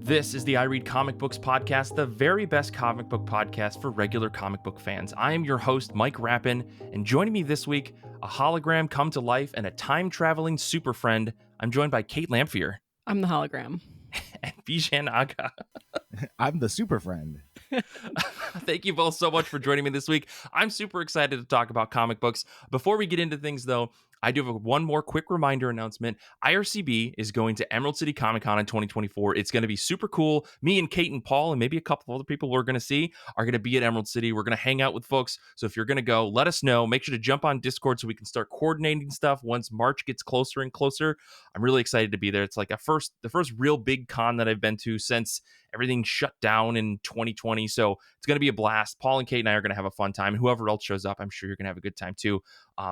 This is the I Read Comic Books podcast, the very best comic book podcast for regular comic book fans. I am your host, Mike Rapin, and joining me this week, a hologram come to life and a time-traveling super friend. I'm joined by Kait Lamphere. I'm the hologram. And Bijhan Agha. I'm the super friend. Thank you both so much for joining me this week. I'm super excited to talk about comic books. Before we get into things, though, I do have one more quick reminder announcement. IRCB is going to Emerald City Comic Con in 2024. It's going to be super cool. Me and Kait and Paul and maybe a couple of other people we're going to see are going to be at Emerald City. We're going to hang out with folks. So if you're going to go, let us know. Make sure to jump on Discord so we can start coordinating stuff once March gets closer and closer. I'm really excited to be there. It's like the first real big con that I've been to since everything shut down in 2020. So it's going to be a blast. Paul and Kait and I are going to have a fun time. And whoever else shows up, I'm sure you're going to have a good time too.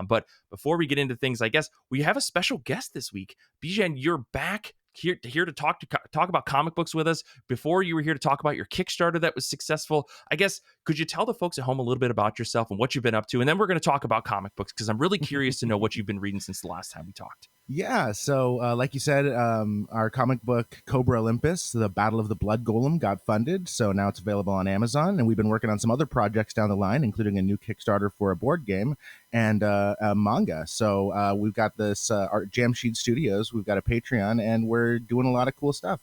But before we get into things, I guess we have a special guest this week. Bijhan, you're back here to talk about comic books with us. Before, you were here to talk about your Kickstarter that was successful. I guess, could you tell the folks at home a little bit about yourself and what you've been up to? And then we're going to talk about comic books because I'm really curious to know what you've been reading since the last time we talked. Yeah, so like you said, our comic book Cobra Olympus, The Battle of the Blood Golem, got funded. So now it's available on Amazon. And we've been working on some other projects down the line, including a new Kickstarter for a board game and a manga. So we've got this our Jamsheed Studios. We've got a Patreon, and we're doing a lot of cool stuff.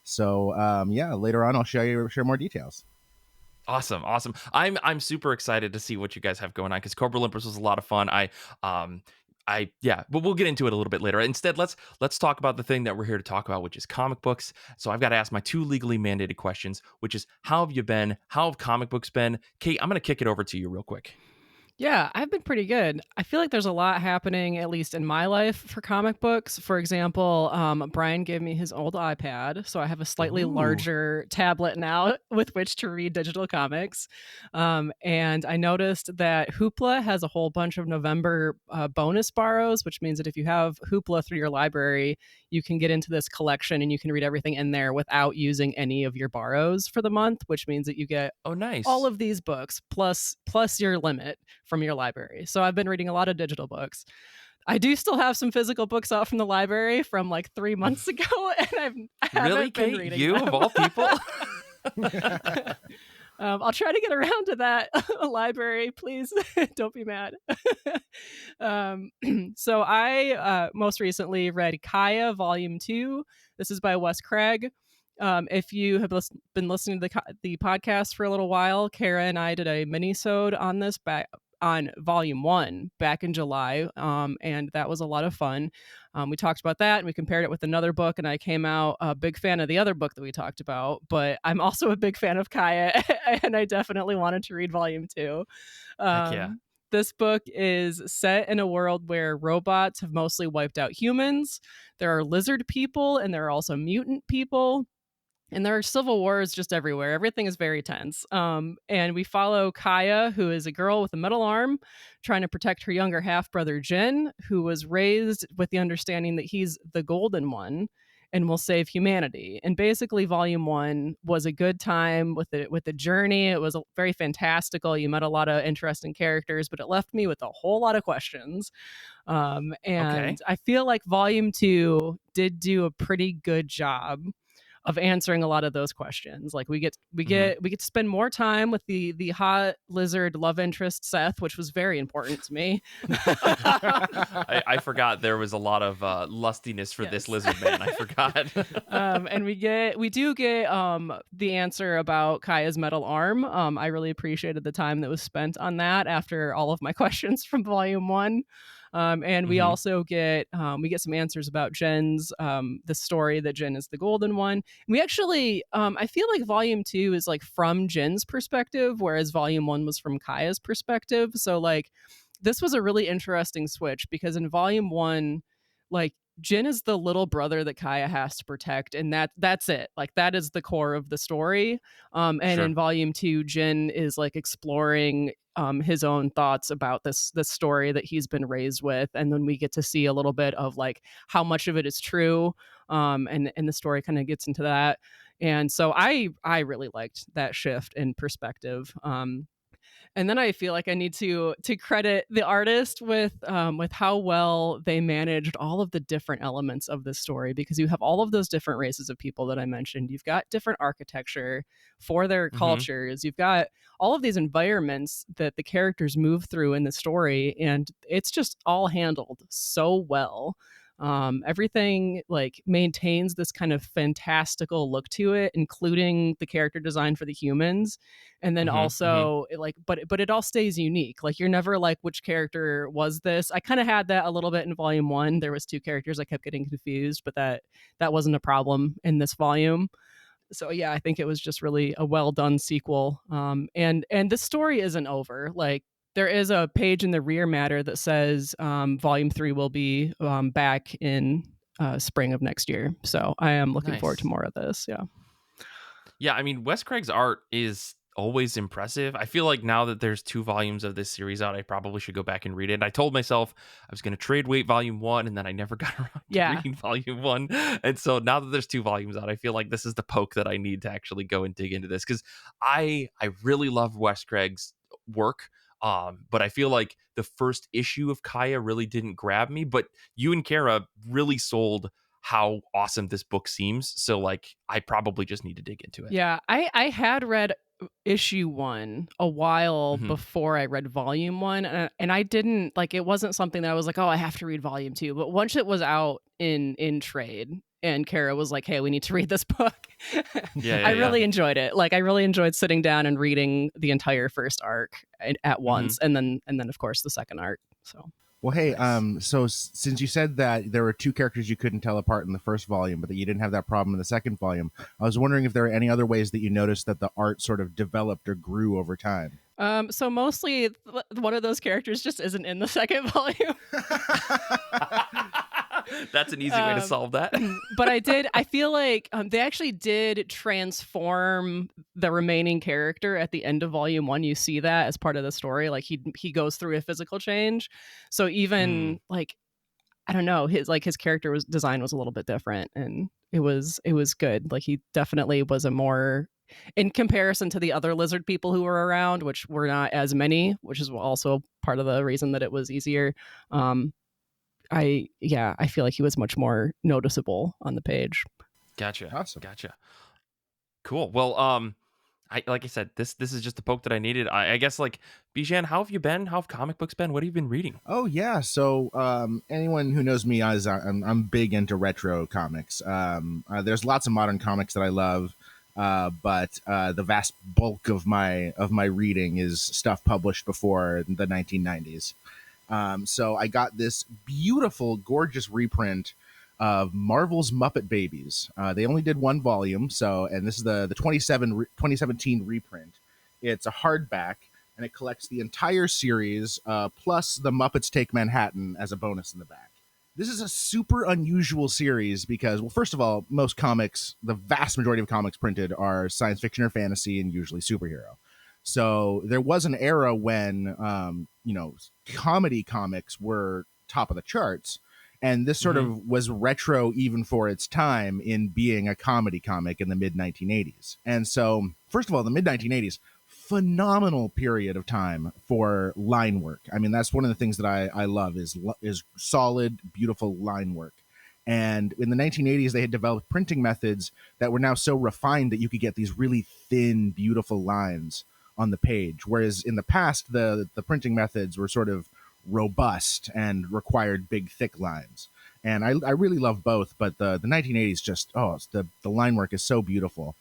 So yeah, later on I'll share more details. Awesome. I'm super excited to see what you guys have going on because Cobra Olympus was a lot of fun. But we'll get into it a little bit later. Instead, let's talk about the thing that we're here to talk about, which is comic books. So I've got to ask my two legally mandated questions, which is how have you been? How have comic books been? Kait, I'm going to kick it over to you real quick. Yeah, I've been pretty good. I feel like there's a lot happening, at least in my life, for comic books. For example, Brian gave me his old iPad, so I have a slightly larger tablet now with which to read digital comics. And I noticed that Hoopla has a whole bunch of November bonus borrows, which means that if you have Hoopla through your library, you can get into this collection and you can read everything in there without using any of your borrows for the month, which means that you get all of these books plus your limit from your library. So I've been reading a lot of digital books. I do still have some physical books out from the library from like 3 months ago, and I haven't been reading you them. Of all people? I'll try to get around to that library. Please don't be mad. So I most recently read Kaya Volume 2. This is by Wes Craig. If you have been listening to the podcast for a little while, Kara and I did a mini-sode on this back on Volume 1 back in July, and that was a lot of fun. We talked about that, and we compared it with another book, and I came out a big fan of the other book that we talked about, but I'm also a big fan of Kaya, and I definitely wanted to read Volume 2. Heck yeah. This book is set in a world where robots have mostly wiped out humans. There are lizard people, and there are also mutant people. And there are civil wars just everywhere. Everything is very tense. And we follow Kaya, who is a girl with a metal arm, trying to protect her younger half-brother, Jin, who was raised with the understanding that he's the golden one and will save humanity. And basically, Volume 1 was a good time with the journey. It was very fantastical. You met a lot of interesting characters, but it left me with a whole lot of questions. I feel like Volume 2 did do a pretty good job of answering a lot of those questions. Like we get to spend more time with the hot lizard love interest Seth, which was very important to me. I forgot there was a lot of lustiness for this lizard man. I forgot. And we do get the answer about Kaya's metal arm. I really appreciated the time that was spent on that after all of my questions from Volume 1. And we also get some answers about Jin's, the story that Jin is the golden one. We actually, I feel like Volume 2 is like from Jin's perspective, whereas Volume 1 was from Kaya's perspective. So like, this was a really interesting switch because in Volume 1, like Jin is the little brother that Kaya has to protect, and that's it. Like that is the core of the story. In Volume 2, Jin is like exploring his own thoughts about this story that he's been raised with, and then we get to see a little bit of like how much of it is true, and the story kind of gets into that. And so I really liked that shift in perspective. And then I feel like I need to credit the artist with how well they managed all of the different elements of this story, because you have all of those different races of people that I mentioned. You've got different architecture for their cultures. You've got all of these environments that the characters move through in the story, and it's just all handled so well. Everything like maintains this kind of fantastical look to it, including the character design for the humans, and then also but it all stays unique. Like you're never like, which character was this? I kind of had that a little bit in volume 1. There was 2 characters I kept getting confused, but that wasn't a problem in this volume. So yeah, I think it was just really a well done sequel. And the story isn't over. Like there is a page in the rear matter that says volume 3 will be back in spring of next year. So I am looking forward to more of this. Yeah. Yeah, I mean, Wes Craig's art is always impressive. I feel like now that there's 2 volumes of this series out, I probably should go back and read it. I told myself I was going to trade weight volume 1, and then I never got around to reading volume 1. And so now that there's 2 volumes out, I feel like this is the poke that I need to actually go and dig into this, because I really love Wes Craig's work. But I feel like the first issue of Kaya really didn't grab me, but you and Kara really sold how awesome this book seems. So like, I probably just need to dig into it. Yeah, I had read issue 1 a while before I read volume 1, and I didn't like, it wasn't something that I was like, oh, I have to read volume 2. But once it was out in trade and Kara was like, hey, we need to read this book, I really enjoyed it. Like I really enjoyed sitting down and reading the entire first arc at once, and then of course the second arc. So well, hey, so since you said that there were 2 characters you couldn't tell apart in the first volume, but that you didn't have that problem in the second volume, I was wondering if there are any other ways that you noticed that the art sort of developed or grew over time. So mostly one of those characters just isn't in the second volume. That's an easy way to solve that. But I feel like they actually did transform the remaining character at the end of volume 1. You see that as part of the story. Like he goes through a physical change. So even like, I don't know, his character design was a little bit different, and it was good. Like he definitely was a more, in comparison to the other lizard people who were around, which were not as many, which is also part of the reason that it was easier. I feel like he was much more noticeable on the page. Gotcha. Awesome. Gotcha. Cool. Well, like I said, this is just the poke that I needed. I guess, like, Bijhan, how have you been? How have comic books been? What have you been reading? Oh yeah, so anyone who knows me, I'm big into retro comics. There's lots of modern comics that I love, but the vast bulk of my reading is stuff published before the 1990s. So I got this beautiful, gorgeous reprint of Marvel's Muppet Babies. They only did 1 volume, and this is the 2017 reprint. It's a hardback, and it collects the entire series, plus the Muppets Take Manhattan as a bonus in the back. This is a super unusual series because, well, first of all, most comics, the vast majority of comics printed are science fiction or fantasy, and usually superhero. So there was an era when, comedy comics were top of the charts. And this sort of was retro even for its time in being a comedy comic in the mid-1980s. And so, first of all, the mid-1980s, phenomenal period of time for line work. I mean, that's one of the things that I love is solid, beautiful line work. And in the 1980s, they had developed printing methods that were now so refined that you could get these really thin, beautiful lines on the page. Whereas in the past, the printing methods were sort of robust and required big, thick lines. And I really love both, but the 1980s just, the line work is so beautiful.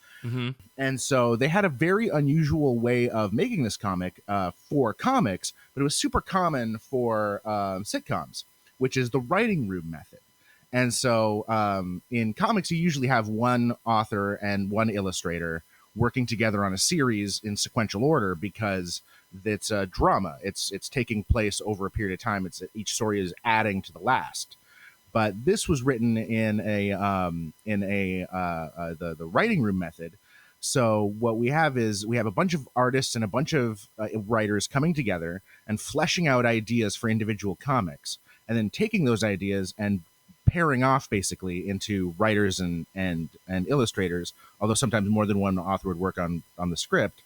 And so they had a very unusual way of making this comic for comics, but it was super common for sitcoms, which is the writing room method. And so in comics, you usually have one author and one illustrator working together on a series in sequential order because it's a drama. It's taking place over a period of time. Each story is adding to the last. But this was written in the writing room method. So what we have is we have a bunch of artists and a bunch of writers coming together and fleshing out ideas for individual comics, and then taking those ideas and pairing off basically into writers and illustrators, although sometimes more than one author would work on the script.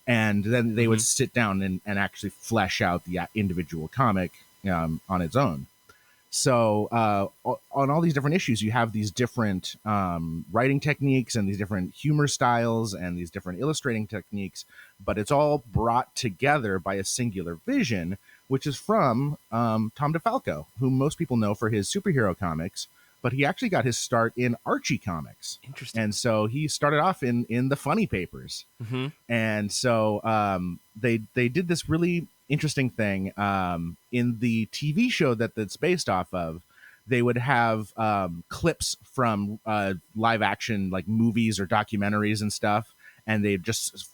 and then they would Mhm. sit down and actually flesh out the individual comic on its own. So on all these different issues, you have these different writing techniques and these different humor styles and these different illustrating techniques, but it's all brought together by a singular vision, which is from Tom DeFalco, whom most people know for his superhero comics, but he actually got his start in Archie comics. Interesting. And so he started off in the funny papers. Mhm. And so they did this really interesting thing in the TV show that's based off of. They would have clips from live action like movies or documentaries and stuff, and they just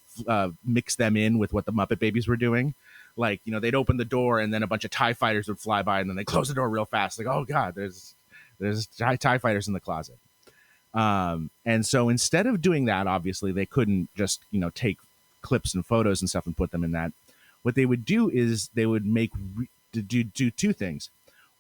mix them in with what the Muppet Babies were doing. Like, you know, they'd open the door and then a bunch of TIE fighters would fly by, and then they close the door real fast. Like, oh god, there's TIE fighters in the closet. And so instead of doing that, obviously they couldn't just, you know, take clips and photos and stuff and put them in that. What they would do is they would make do two things.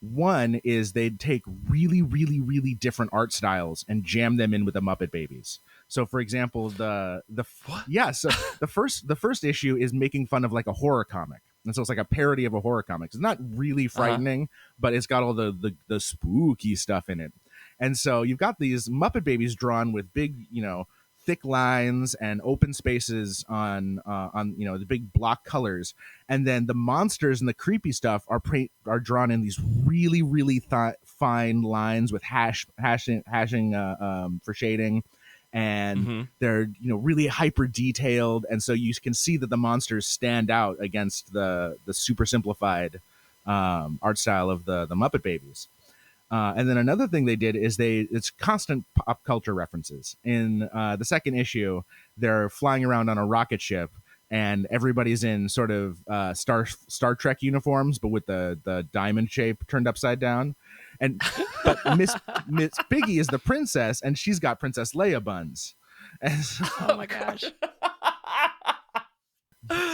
One is they'd take really, really, really different art styles and jam them in with the Muppet Babies. So, for example, so the first issue is making fun of like a horror comic, and so it's like a parody of a horror comic. It's not really frightening, but it's got all the spooky stuff in it. And so you've got these Muppet Babies drawn with big, you know, thick lines and open spaces on you know, the big block colors, and then the monsters and the creepy stuff are drawn in these really, really fine lines with hashing for shading, and Mhm. they're, you know, really hyper detailed, and so you can see that the monsters stand out against the super simplified art style of the Muppet Babies. And then another thing they did is it's constant pop culture references. In the second issue, they're flying around on a rocket ship, and everybody's in sort of Star Trek uniforms, but with the diamond shape turned upside down. And but Miss Piggy is the princess, and she's got Princess Leia buns. And Oh my gosh.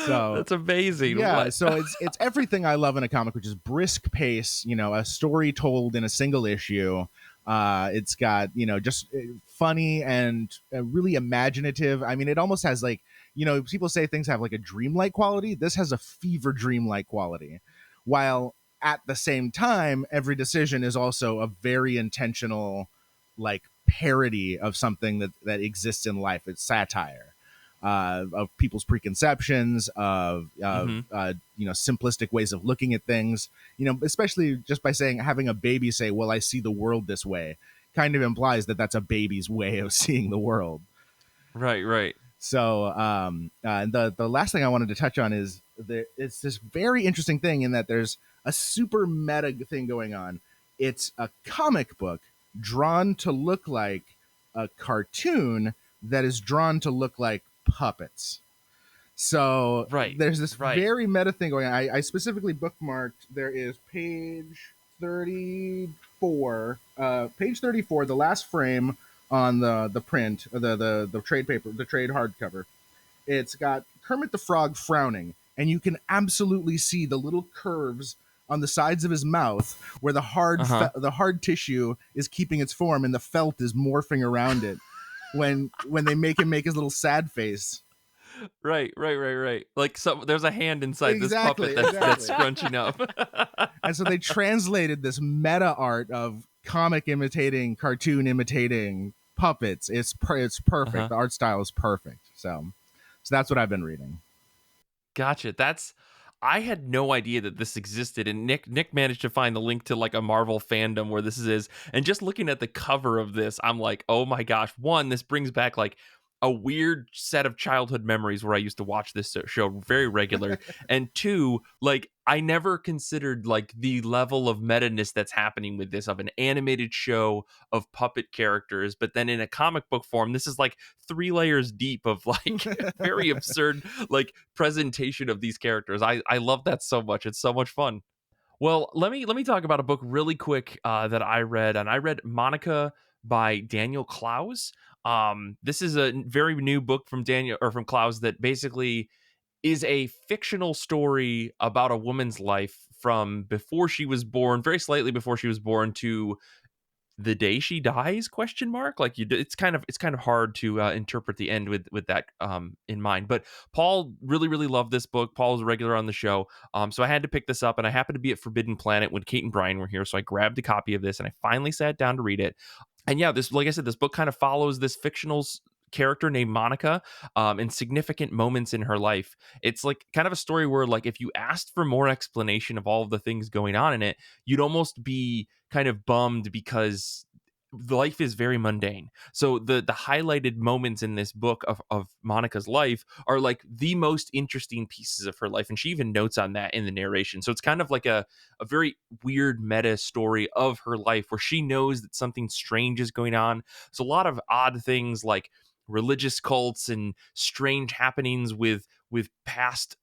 so That's amazing. yeah, What? so it's everything I love in a comic, which is brisk pace, you know, a story told in a single issue. It's got, you know, just funny and really imaginative. I mean, it almost has like, you know, people say things have like a dreamlike quality. This has a fever dreamlike quality, while at the same time, every decision is also a very intentional, like, parody of something that exists in life. It's satire of people's preconceptions, of Mhm. you know, simplistic ways of looking at things. You know, especially just by having a baby say, "Well, I see the world this way," kind of implies that that's a baby's way of seeing the world. Right, right. So the last thing I wanted to touch on is it's this very interesting thing in that there's a super meta thing going on. It's a comic book drawn to look like a cartoon that is drawn to look like puppets. So Right, there's this right. very meta thing going on. I specifically bookmarked. There is page 34. Page 34, the last frame on the print, the trade paper, the trade hardcover. It's got Kermit the Frog frowning, and you can absolutely see the little curves on the sides of his mouth where the hard tissue is keeping its form and the felt is morphing around it when they make him make his little sad face. Right, right, right, right. Like there's a hand inside this puppet Exactly. that's scrunching up. And so they translated this meta art of comic imitating, cartoon imitating puppets. It's perfect. The art style is perfect. So that's what I've been reading. Gotcha. I had no idea that this existed, and Nick managed to find the link to like a Marvel fandom where this is. And just looking at the cover of this, I'm like, oh my gosh! One, this brings back like a weird set of childhood memories where I used to watch this show very regular, and two, like I never considered like the level of meta-ness that's happening with this of an animated show of puppet characters, but then in a comic book form, this is like 3 layers deep of like very absurd like presentation of these characters. I love that so much. It's so much fun. Well, let me talk about a book really quick that I read, and I read Monica by Daniel Clowes. This is a very new book from from Clowes that basically is a fictional story about a woman's life from before she was born, very slightly before she was born, to the day she dies, question mark. Like it's kind of hard to interpret the end with that in mind. But Paul really loved this book. Paul was a regular on the show, so I had to pick this up, and I happened to be at Forbidden Planet when Kate and Brian were here, so I grabbed a copy of this and I finally sat down to read it. And yeah, this, like I said, this book kind of follows this fictional character named Monica in significant moments in her life. It's like kind of a story where, like, if you asked for more explanation of all of the things going on in it, you'd almost be kind of bummed because life is very mundane. So the highlighted moments in this book of Monica's life are like the most interesting pieces of her life. And she even notes on that in the narration. So it's kind of like a very weird meta story of her life where she knows that something strange is going on. So a lot of odd things like religious cults and strange happenings with past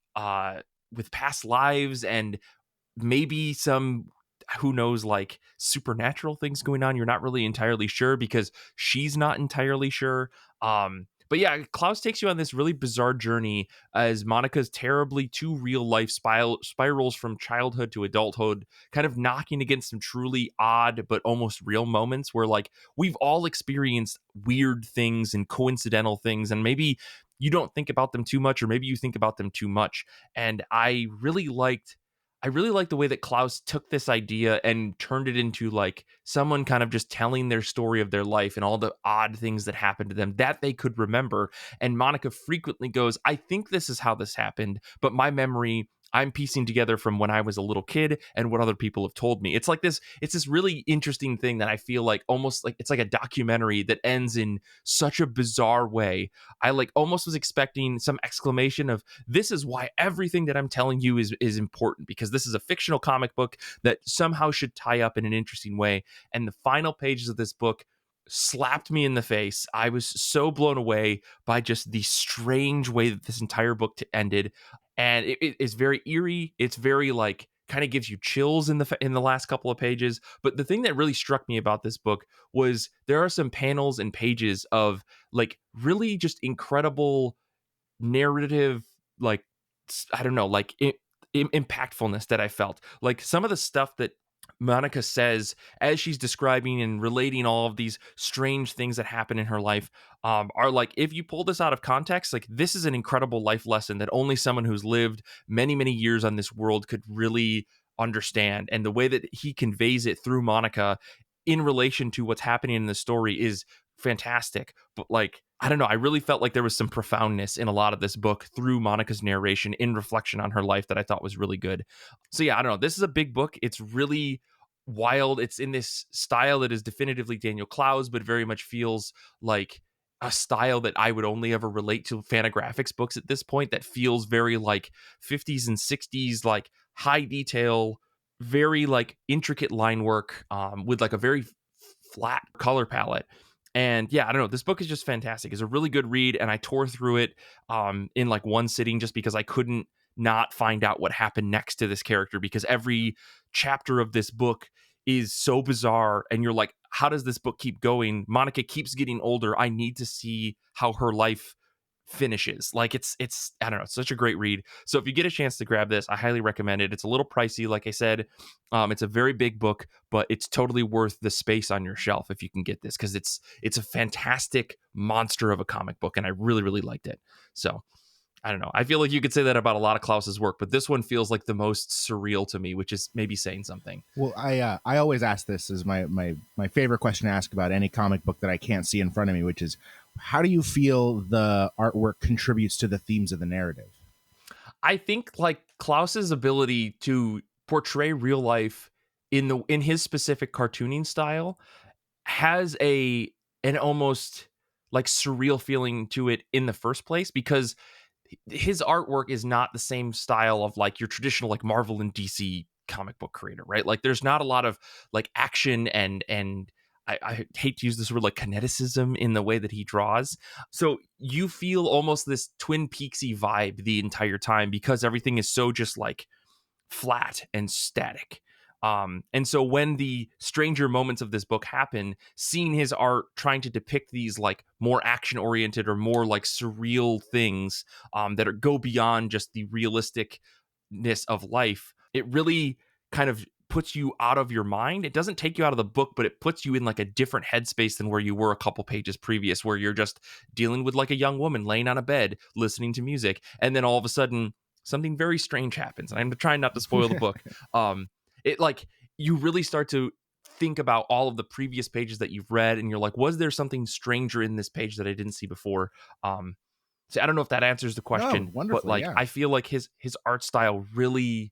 lives, and maybe some, who knows, like supernatural things going on. You're not really entirely sure because she's not entirely sure. But yeah, Klaus takes you on this really bizarre journey as Monica's terribly too real life spirals from childhood to adulthood, kind of knocking against some truly odd but almost real moments where, like, we've all experienced weird things and coincidental things, and maybe you don't think about them too much, or maybe you think about them too much. And I really liked the way that Klaus took this idea and turned it into like someone kind of just telling their story of their life and all the odd things that happened to them that they could remember. And Monica frequently goes, I think this is how this happened, but my memory, I'm piecing together from when I was a little kid and what other people have told me. It's this really interesting thing that I feel like almost like it's like a documentary that ends in such a bizarre way. I like almost was expecting some exclamation of, this is why everything that I'm telling you is important, because this is a fictional comic book that somehow should tie up in an interesting way. And the final pages of this book slapped me in the face. I was so blown away by just the strange way that this entire book ended. And it is very eerie. It's very like kind of gives you chills in the last couple of pages. But the thing that really struck me about this book was there are some panels and pages of like really just incredible narrative, like, I don't know, like impactfulness that I felt. Like some of the stuff that Monica says as she's describing and relating all of these strange things that happen in her life, are like, if you pull this out of context, like this is an incredible life lesson that only someone who's lived many years on this world could really understand. And the way that he conveys it through Monica in relation to what's happening in the story is fantastic. But like, I don't know, I really felt like there was some profoundness in a lot of this book through Monica's narration in reflection on her life that I thought was really good. So yeah, I don't know, this is a big book. It's really wild. It's in this style that is definitively Daniel Clowes, but very much feels like a style that I would only ever relate to Fantagraphics books at this point, that feels very like 50s and 60s, like high detail, very like intricate line work, with like a very flat color palette. And yeah, I don't know, this book is just fantastic. It's a really good read, and I tore through it in like one sitting just because I couldn't not find out what happened next to this character, because every chapter of this book is so bizarre and you're like, how does this book keep going? Monica keeps getting older. I need to see how her life finishes. Like it's I don't know, it's such a great read. So if you get a chance to grab this, I highly recommend it. It's a little pricey, like I said. It's a very big book, but it's totally worth the space on your shelf if you can get this, because it's a fantastic monster of a comic book, and I really liked it. So I don't know, I feel like you could say that about a lot of Klaus's work, but this one feels like the most surreal to me, which is maybe saying something. Well, I always ask this as my favorite question to ask about any comic book that I can't see in front of me, which is, how do you feel the artwork contributes to the themes of the narrative? I think like Klaus's ability to portray real life in his specific cartooning style has an almost like surreal feeling to it in the first place, because his artwork is not the same style of like your traditional like Marvel and DC comic book creator, right? Like there's not a lot of like action and I hate to use this word, like kineticism in the way that he draws. So you feel almost this Twin Peaksy vibe the entire time because everything is so just like flat and static. And so when the stranger moments of this book happen, seeing his art trying to depict these like more action oriented or more like surreal things, that go beyond just the realisticness of life, it really kind of puts you out of your mind. It doesn't take you out of the book, but it puts you in like a different headspace than where you were a couple pages previous, where you're just dealing with like a young woman laying on a bed listening to music, and then all of a sudden something very strange happens. And I'm trying not to spoil the book. It like you really start to think about all of the previous pages that you've read, and you're like, was there something stranger in this page that I didn't see before? So I don't know if that answers the question, No, wonderful, but like yeah. I feel like his art style really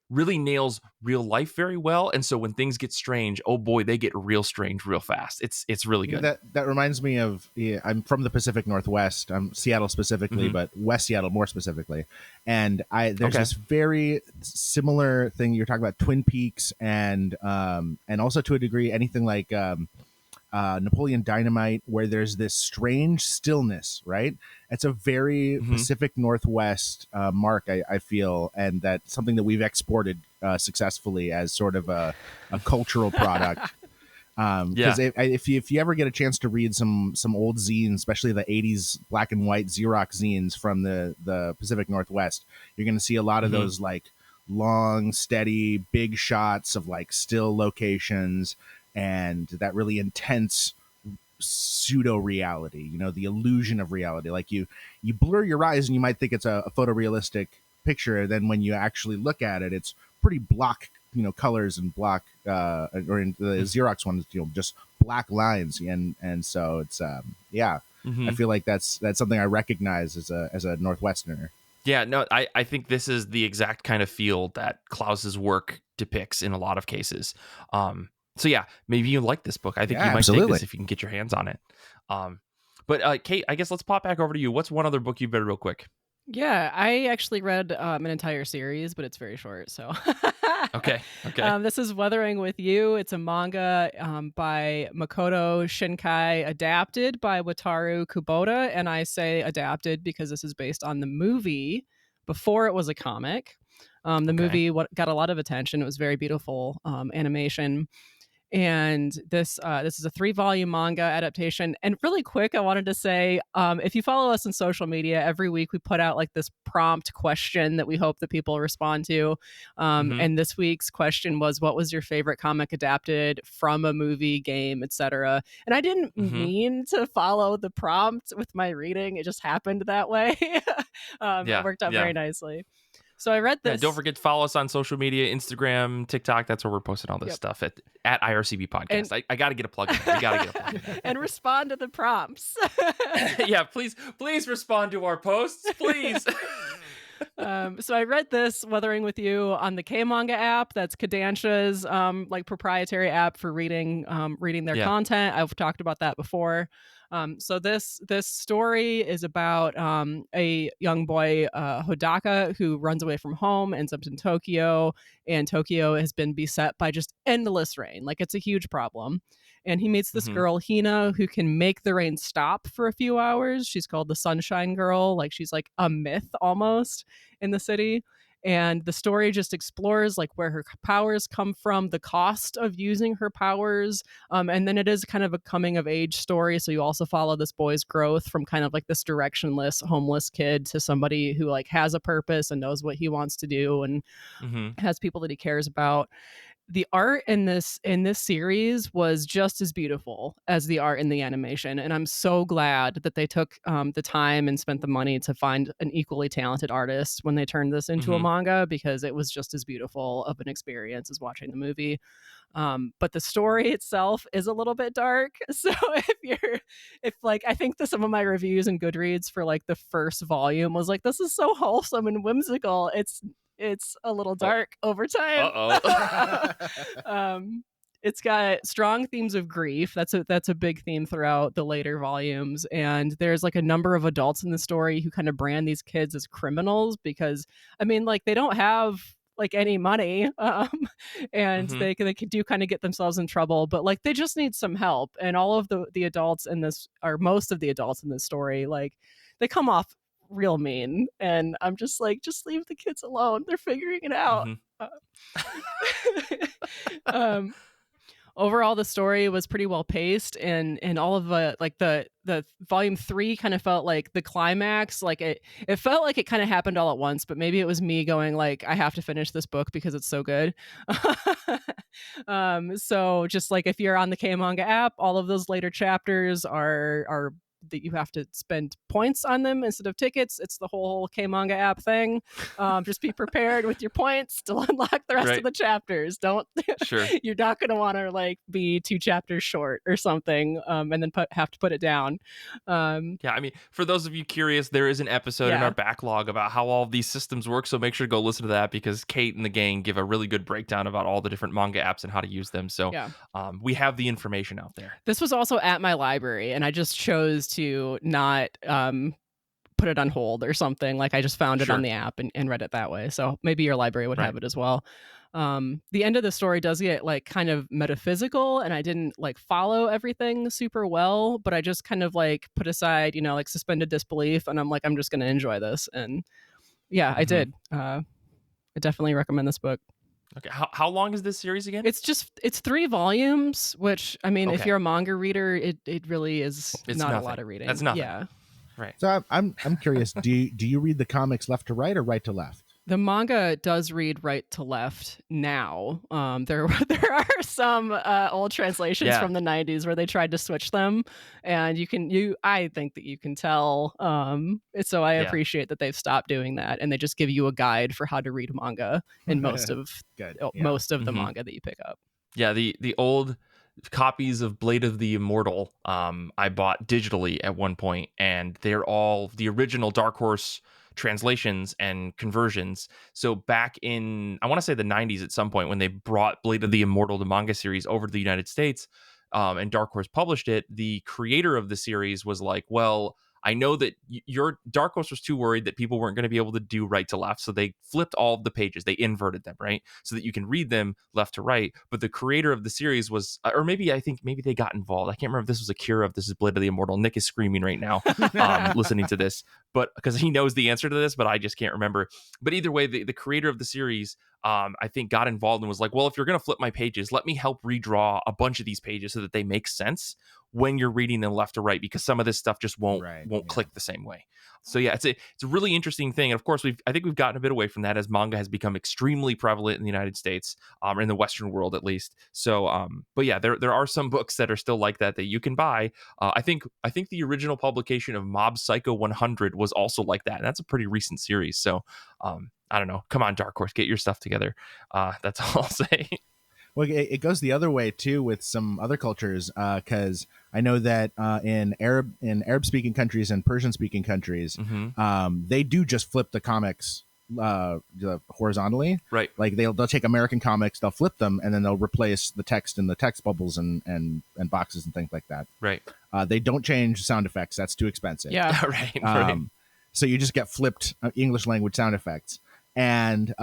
nails real life very well. And so when things get strange, oh boy, they get real strange real fast. It's really good. That reminds me of, I'm from the Pacific Northwest. I'm Seattle specifically, but West Seattle more specifically. And there's this very similar thing. You're talking about Twin Peaks and also to a degree anything like Napoleon Dynamite, where there's this strange stillness, right? It's a very Pacific Northwest mark, I feel, and that's something that we've exported successfully as sort of a cultural product. Because if you ever get a chance to read some old zines, especially the 80s black and white Xerox zines from the Pacific Northwest, you're going to see a lot of those like long, steady, big shots of like still locations and that really intense pseudo reality, the illusion of reality. Like you blur your eyes and you might think it's a photorealistic picture. Then when you actually look at it, it's pretty block, colors and block, or in the Xerox ones, just black lines. And so it's, I feel like that's something I recognize as a Northwesterner. Yeah, no, I think this is the exact kind of feel that Klaus's work depicts in a lot of cases. So yeah, maybe you like this book. I think you might take this if you can get your hands on it. But Kait, I guess let's pop back over to you. What's one other book you've read real quick? Yeah, I actually read an entire series, but it's very short. So okay. This is Weathering with You. It's a manga by Makoto Shinkai, adapted by Wataru Kubota, and I say adapted because this is based on the movie before it was a comic. The movie got a lot of attention. It was very beautiful animation. And this is a 3-volume manga adaptation. And really quick, I wanted to say, if you follow us on social media, every week we put out like this prompt question that we hope that people respond to. And this week's question was, what was your favorite comic adapted from a movie, game, etc.? And I didn't mean to follow the prompt with my reading. It just happened that way. It worked out very nicely. So I read this. Yeah, don't forget to follow us on social media, Instagram, TikTok. That's where we're posting all this stuff at IRCB Podcast. I got to get a plug in there. We got to get a plug in there. And respond to the prompts. Yeah, please respond to our posts, please. So I read this, Weathering with You, on the K-Manga app. That's Kodansha's like proprietary app for reading their content. I've talked about that before. So this story is about a young boy, Hodaka, who runs away from home, ends up in Tokyo, and Tokyo has been beset by just endless rain. Like, it's a huge problem. And he meets this girl, Hina, who can make the rain stop for a few hours. She's called the Sunshine Girl. Like, she's like a myth almost in the city. And the story just explores like where her powers come from, the cost of using her powers. And then it is kind of a coming of age story. So you also follow this boy's growth from kind of like this directionless, homeless kid to somebody who like has a purpose and knows what he wants to do and has people that he cares about. The art in this series was just as beautiful as the art in the animation, and I'm so glad that they took the time and spent the money to find an equally talented artist when they turned this into a manga, because it was just as beautiful of an experience as watching the movie. But the story itself is a little bit dark. So I think that some of my reviews in Goodreads for like the first volume was like, this is so wholesome and whimsical. It's a little dark over time. It's got strong themes of grief. That's a big theme throughout the later volumes. And there's like a number of adults in the story who kind of brand these kids as criminals because, I mean, like they don't have like any money, and they do kind of get themselves in trouble, but like they just need some help. And all of the adults in this, or most of the adults in this story, like they come off real mean, and I'm just like, just leave the kids alone, they're figuring it out. overall the story was pretty well paced, and all of the volume 3 kind of felt like the climax, like it felt like it kind of happened all at once, but maybe it was me going like, I have to finish this book because it's so good. So just like if you're on the K Manga app, all of those later chapters are that you have to spend points on them instead of tickets. It's the whole K Manga app thing. Just be prepared with your points to unlock the rest of the chapters. Don't Sure. You're not going to want to like be 2 chapters short or something, and then have to put it down. Yeah, I mean, for those of you curious, there is an episode in our backlog about how all of these systems work, so make sure to go listen to that because Kait and the gang give a really good breakdown about all the different manga apps and how to use them. So we have the information out there. This was also at my library, and I just chose to not put it on hold or something. Like I just found it on the app and read it that way. So maybe your library would have it as well. The end of the story does get like kind of metaphysical, and I didn't like follow everything super well, but I just kind of like put aside, like suspended disbelief, and I'm like, I'm just going to enjoy this. And I did. I definitely recommend this book. Okay. How long is this series again? It's 3 volumes, which I mean, if you're a manga reader, it really is not a lot of reading. That's nothing. Yeah. Right. So I'm curious. Do you read the comics left to right or right to left? The manga does read right to left now. There are some old translations from the 90s where they tried to switch them, and I think that you can tell. So I appreciate that they've stopped doing that, and they just give you a guide for how to read manga in most of the manga that you pick up. Yeah, the old copies of Blade of the Immortal I bought digitally at one point, and they're all the original Dark Horse translations and conversions. So back in, I want to say the 90s at some point, when they brought Blade of the Immortal, the manga series, over to the United States, and Dark Horse published it, the creator of the series was like, well, I know that your Dark Horse was too worried that people weren't going to be able to do right to left, so they flipped all of the pages. They inverted them, right, so that you can read them left to right. But the creator of the series was, or maybe they got involved. I can't remember if this was Akira, if this is Blade of the Immortal. Nick is screaming right now, listening to this, but because he knows the answer to this, but I just can't remember. But either way, the creator of the series, I think, got involved and was like, well, if you're going to flip my pages, let me help redraw a bunch of these pages so that they make sense when you're reading them left to right, because some of this stuff just won't click the same way. So yeah, it's a really interesting thing. And of course, I think we've gotten a bit away from that as manga has become extremely prevalent in the United States, or in the Western world at least. So, but yeah, there are some books that are still like that you can buy. I think the original publication of Mob Psycho 100 was also like that, and that's a pretty recent series. So, I don't know. Come on, Dark Horse, get your stuff together. That's all I'll say. Well, it goes the other way too with some other cultures, because I know that in Arab-speaking countries and Persian-speaking countries, they do just flip the comics horizontally. Right. Like they'll take American comics, they'll flip them, and then they'll replace the text in the text bubbles and boxes and things like that. Right. They don't change sound effects. That's too expensive. Yeah. Right. So you just get flipped English language sound effects, and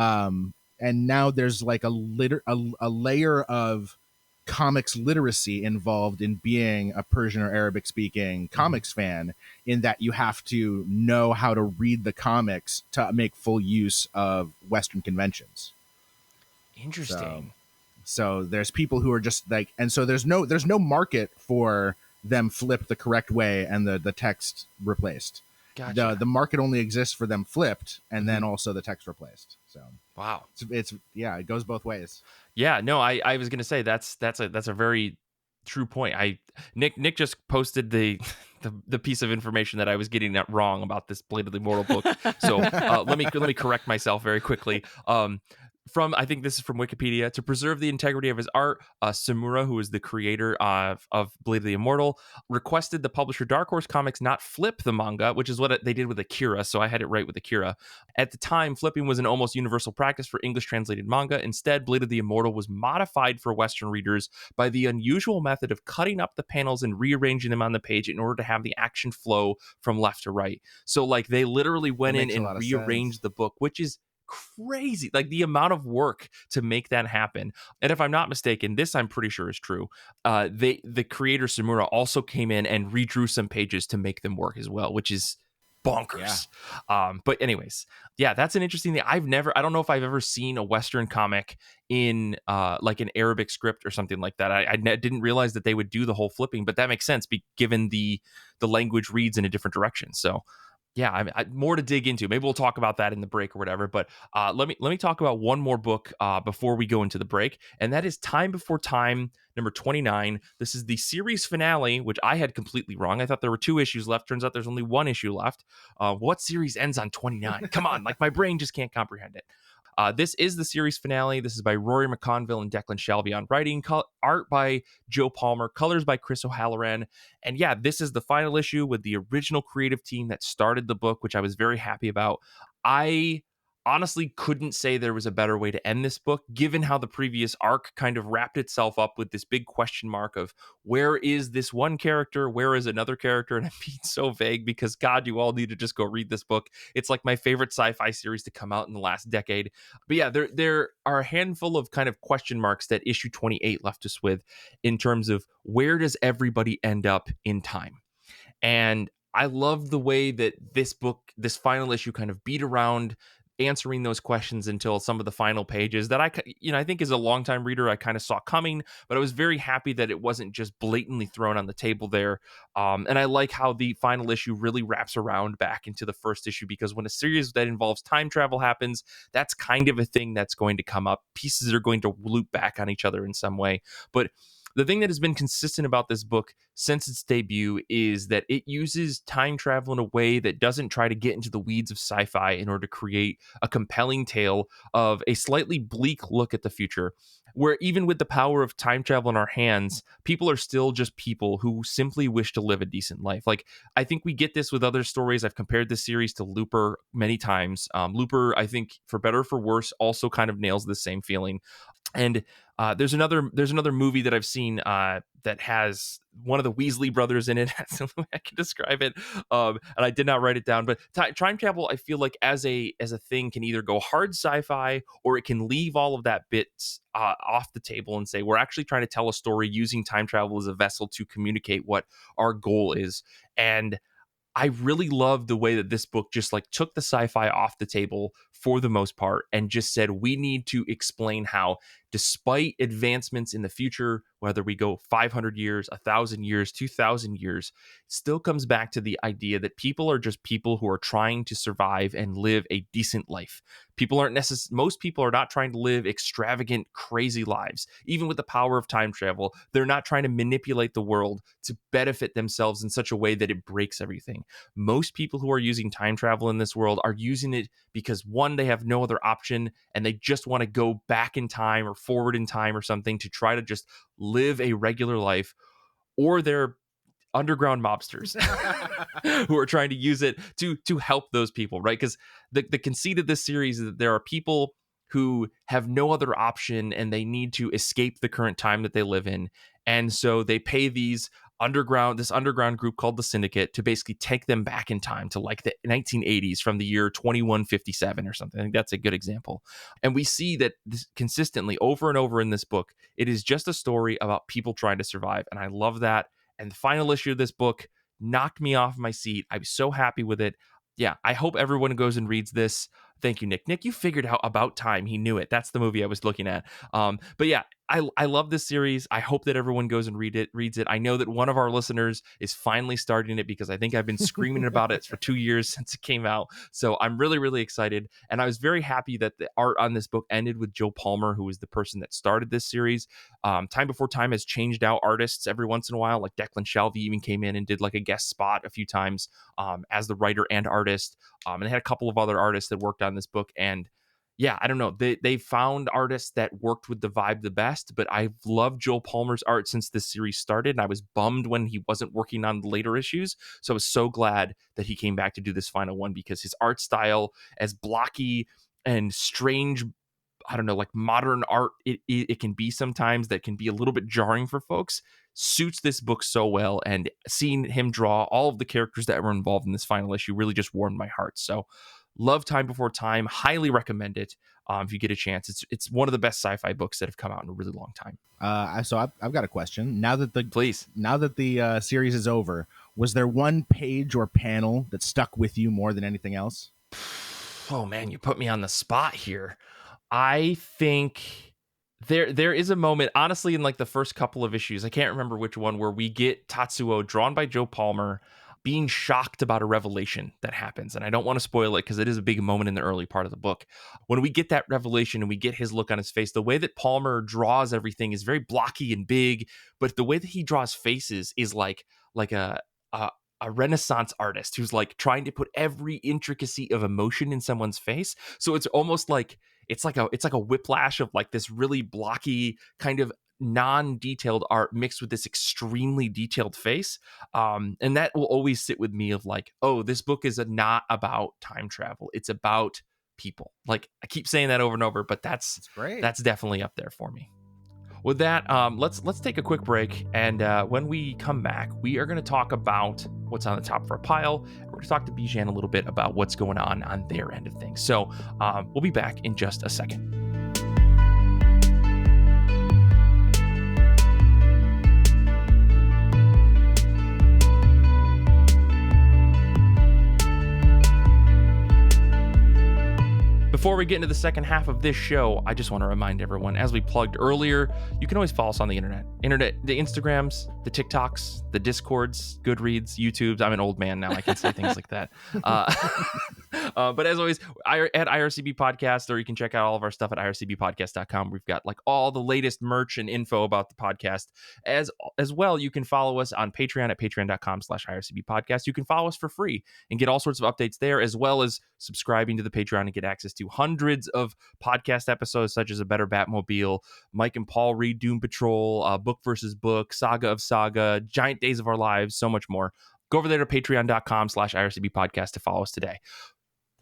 now there's like a layer of comics literacy involved in being a Persian or Arabic speaking comics fan, in that you have to know how to read the comics to make full use of Western conventions. Interesting. So there's people who are just like, and so there's no market for them flipped the correct way and the text replaced. Gotcha. The market only exists for them flipped and then also the text replaced. So wow, it's it goes both ways. Yeah, no, I was gonna say that's a very true point. Nick just posted the piece of information that I was getting that wrong about this Blade of the Immortal book. So let me correct myself very quickly. I think this is from Wikipedia. To preserve the integrity of his art, Samura, who is the creator of Blade of the Immortal, requested the publisher Dark Horse Comics not flip the manga, which is what they did with Akira, so I had it right with Akira. At the time, flipping was an almost universal practice for English-translated manga. Instead, Blade of the Immortal was modified for Western readers by the unusual method of cutting up the panels and rearranging them on the page in order to have the action flow from left to right. So, like, they literally went in and rearranged the book, which is crazy, like the amount of work to make that happen. And if I'm not mistaken, this I'm pretty sure is true, the creator Samura also came in and redrew some pages to make them work as well, which is bonkers. But anyways, yeah, that's an interesting thing. I don't know if I've ever seen a Western comic in like an Arabic script or something like that. I didn't realize that they would do the whole flipping, but that makes sense given the language reads in a different direction. So yeah, more to dig into. Maybe we'll talk about that in the break or whatever. But let me talk about one more book before we go into the break, and that is Time Before Time, number 29. This is the series finale, which I had completely wrong. I thought there were 2 issues left. Turns out there's only 1 issue left. What series ends on 29? Come on, like my brain just can't comprehend it. This is the series finale. This is by Rory McConville and Declan Shalvey on writing, art by Joe Palmer, colors by Chris O'Halloran. And yeah, this is the final issue with the original creative team that started the book, which I was very happy about. I honestly couldn't say there was a better way to end this book, given how the previous arc kind of wrapped itself up with this big question mark of where is this one character, where is another character, and I'm being so vague because God, you all need to just go read this book. It's like my favorite sci-fi series to come out in the last decade. But yeah, there are a handful of kind of question marks that issue 28 left us with in terms of where does everybody end up in time. And I love the way that this book, this final issue, kind of beat around answering those questions until some of the final pages that I think as a longtime reader, I kind of saw coming, but I was very happy that it wasn't just blatantly thrown on the table there. And I like how the final issue really wraps around back into the first issue, because when a series that involves time travel happens, that's kind of a thing that's going to come up. Pieces are going to loop back on each other in some way. But the thing that has been consistent about this book since its debut is that it uses time travel in a way that doesn't try to get into the weeds of sci-fi in order to create a compelling tale of a slightly bleak look at the future, where even with the power of time travel in our hands, people are still just people who simply wish to live a decent life. Like, I think we get this with other stories. I've compared this series to Looper many times. Looper, I think, for better or for worse, also kind of nails the same feeling. And there's another movie that I've seen that has one of the Weasley brothers in it. That's the way I can describe it. And I did not write it down, but time travel, I feel like as a thing, can either go hard sci-fi or it can leave all of that bits off the table and say we're actually trying to tell a story using time travel as a vessel to communicate what our goal is. And I really love the way that this book just like took the sci-fi off the table for the most part and just said, we need to explain how, despite advancements in the future, whether we go 500 years, 1,000 years, 2,000 years, it still comes back to the idea that people are just people who are trying to survive and live a decent life. Most people are not trying to live extravagant, crazy lives. Even with the power of time travel, they're not trying to manipulate the world to benefit themselves in such a way that it breaks everything. Most people who are using time travel in this world are using it because, one, they have no other option and they just want to go back in time or forward in time or something to try to just live a regular life, or they're underground mobsters who are trying to use it to help those people, right? Because the conceit of this series is that there are people who have no other option and they need to escape the current time that they live in, and so they pay this underground group called the Syndicate to basically take them back in time to like the 1980s, from the year 2157 or something. I think that's a good example. And we see that this consistently over and over in this book, it is just a story about people trying to survive, and I love that. And the final issue of this book knocked me off my seat. I was so happy with it. Yeah, I hope everyone goes and reads this. Thank you, Nick. Nick, you figured out About Time. He knew it. That's the movie I was looking at. But yeah, I love this series. I hope that everyone goes and reads it. I know that one of our listeners is finally starting it because I think I've been screaming about it for 2 years since it came out. So I'm really, really excited. And I was very happy that the art on this book ended with Joe Palmer, who was the person that started this series. Time Before Time has changed out artists every once in a while. Like Declan Shalvey even came in and did like a guest spot a few times as the writer and artist. And they had a couple of other artists that worked on this book. And yeah, I don't know. They found artists that worked with the vibe the best, but I've loved Joel Palmer's art since this series started, and I was bummed when he wasn't working on the later issues. So I was so glad that he came back to do this final one, because his art style, as blocky and strange, I don't know, like modern art it can be sometimes, that can be a little bit jarring for folks, suits this book so well. And seeing him draw all of the characters that were involved in this final issue really just warmed my heart. So love Time Before Time. Highly recommend it if you get a chance. It's one of the best sci-fi books that have come out in a really long time. So I've got a question. Now that the Please. Now that the series is over, Was there one page or panel that stuck with you more than anything else? Oh man, you put me on the spot here. I think there is a moment, honestly, in like the first couple of issues, I can't remember which one, where we get Tatsuo, drawn by Joe Palmer, being shocked about a revelation that happens. And I don't want to spoil it because it is a big moment in the early part of the book. When we get that revelation and we get his look on his face, the way that Palmer draws everything is very blocky and big, but the way that he draws faces is like a a Renaissance artist who's like trying to put every intricacy of emotion in someone's face. So it's almost like it's like a whiplash of like this really blocky kind of non-detailed art mixed with this extremely detailed face, and that will always sit with me of like, oh, this book is not about time travel, it's about people. Like, I keep saying that over and over, but that's great. that's definitely up there for me. With that, let's take a quick break, and when we come back, we are going to talk about what's on the top of our pile. We're going to talk to Bijhan a little bit about what's going on their end of things. So we'll be back in just a second. Before we get into the second half of this show, I just want to remind everyone, as we plugged earlier, you can always follow us on the internet, the Instagrams, the TikToks, the Discords, Goodreads, YouTubes. I'm an old man now. I can say things like that. But as always, at IRCB Podcast, or you can check out all of our stuff at ircbpodcast.com. We've got like all the latest merch and info about the podcast. As well, you can follow us on Patreon at patreon.com/IRCB Podcast. You can follow us for free and get all sorts of updates there, as well as subscribing to the Patreon and get access to hundreds of podcast episodes such as A Better Batmobile, Mike and Paul read Doom Patrol, Book versus Book, Saga of Saga, Giant Days of Our Lives, so much more. Go over there to patreon.com/IRCB Podcast to follow us today.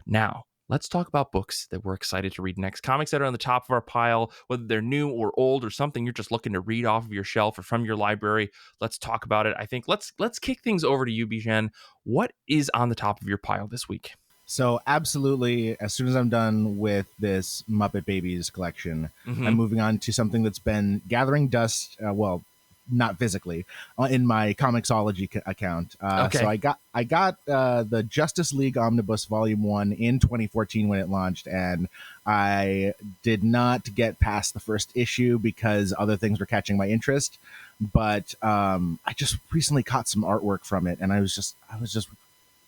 Now, let's talk about books that we're excited to read next. Comics that are on the top of our pile, whether they're new or old or something you're just looking to read off of your shelf or from your library. Let's talk about it. I think let's kick things over to you, Bijhan. What is on the top of your pile this week? So absolutely, as soon as I'm done with this Muppet Babies collection, I'm moving on to something that's been gathering dust. Well, not physically, in my Comixology account. Okay. So I got the Justice League Omnibus Volume 1 in 2014 when it launched, and I did not get past the first issue because other things were catching my interest. But I just recently caught some artwork from it, and I was just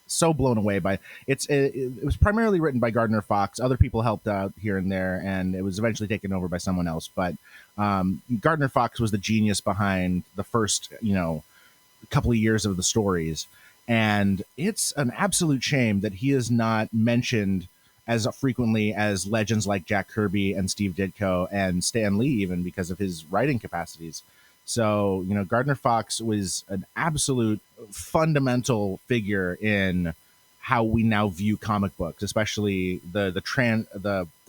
so blown away by it. It was primarily written by Gardner Fox. Other people helped out here and there, and it was eventually taken over by someone else. But Gardner Fox was the genius behind the first, couple of years of the stories. And it's an absolute shame that he is not mentioned as frequently as legends like Jack Kirby and Steve Ditko and Stan Lee, even because of his writing capacities. So, Gardner Fox was an absolute fundamental figure in how we now view comic books, especially the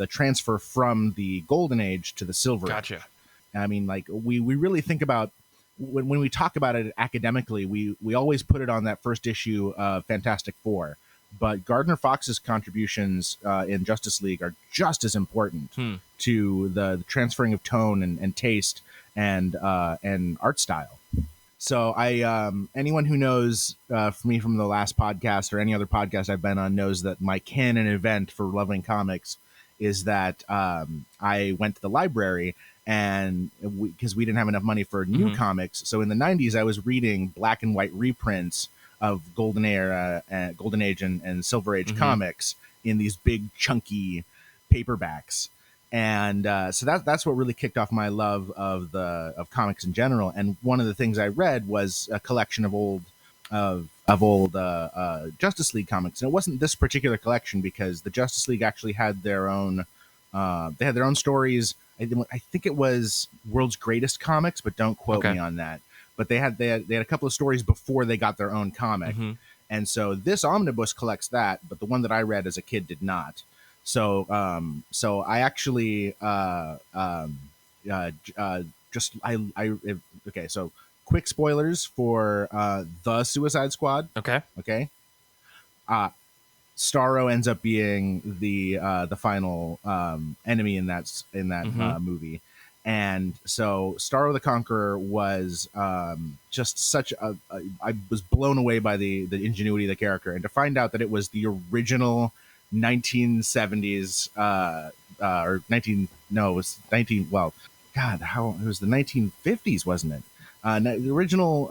transfer from the golden age to the silver age. Gotcha. I mean, like we really think about when we talk about it academically, we always put it on that first issue of Fantastic Four, but Gardner Fox's contributions in Justice League are just as important to the transferring of tone and taste and art style. So anyone who knows me from the last podcast or any other podcast I've been on knows that my canon event for loving comics is that I went to the library, and because we didn't have enough money for new comics, so in the 90s I was reading black and white reprints of Golden Age and Silver Age comics in these big chunky paperbacks. And so that's what really kicked off my love of comics in general. And one of the things I read was a collection of old Justice League comics. And it wasn't this particular collection because the Justice League actually had their own stories. I think it was World's Greatest Comics, but don't quote me on that. But they had a couple of stories before they got their own comic. And so this omnibus collects that, but the one that I read as a kid did not. So I actually okay. So quick spoilers for the Suicide Squad. Okay. Starro ends up being the final enemy in that movie, And so Starro the Conqueror was just such I was blown away by the ingenuity of the character, and to find out that it was the original 1970s or 19 no it was 19 well God how it was the 1950s, wasn't it? The original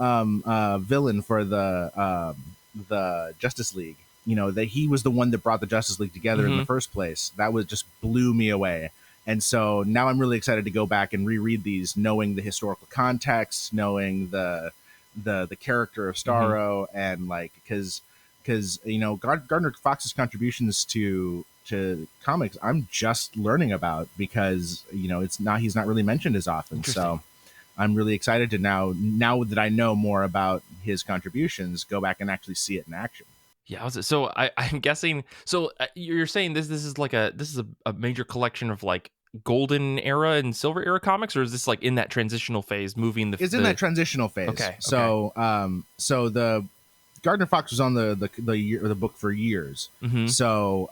villain for the Justice League. That he was the one that brought the Justice League together in the first place. That was just blew me away. And so now I'm really excited to go back and reread these, knowing the historical context, knowing the character of Starro, and like because Gardner Fox's contributions to comics I'm just learning about, because he's not really mentioned as often. So I'm really excited to now that I know more about his contributions, go back and actually see it in action. Yeah, so I'm guessing. So you're saying this is like a major collection of like golden era and silver era comics, or is this like in that transitional phase, moving the? It's in that transitional phase. Okay. So so the Gardner Fox was on the book for years. So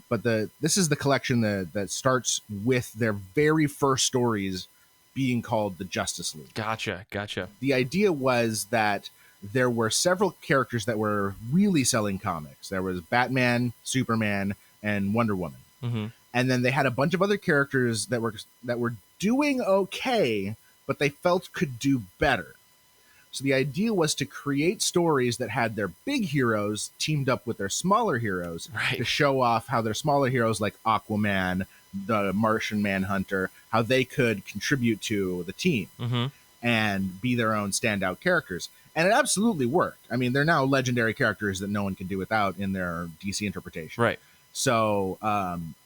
but this is the collection that starts with their very first stories being called the Justice League. Gotcha. The idea was that there were several characters that were really selling comics. There was Batman, Superman, and Wonder Woman. And then they had a bunch of other characters that were doing okay, but they felt could do better. So the idea was to create stories that had their big heroes teamed up with their smaller heroes, to show off how their smaller heroes like Aquaman, the Martian Manhunter, how they could contribute to the team and be their own standout characters. And it absolutely worked. I mean, they're now legendary characters that no one can do without in their DC interpretation. Right. So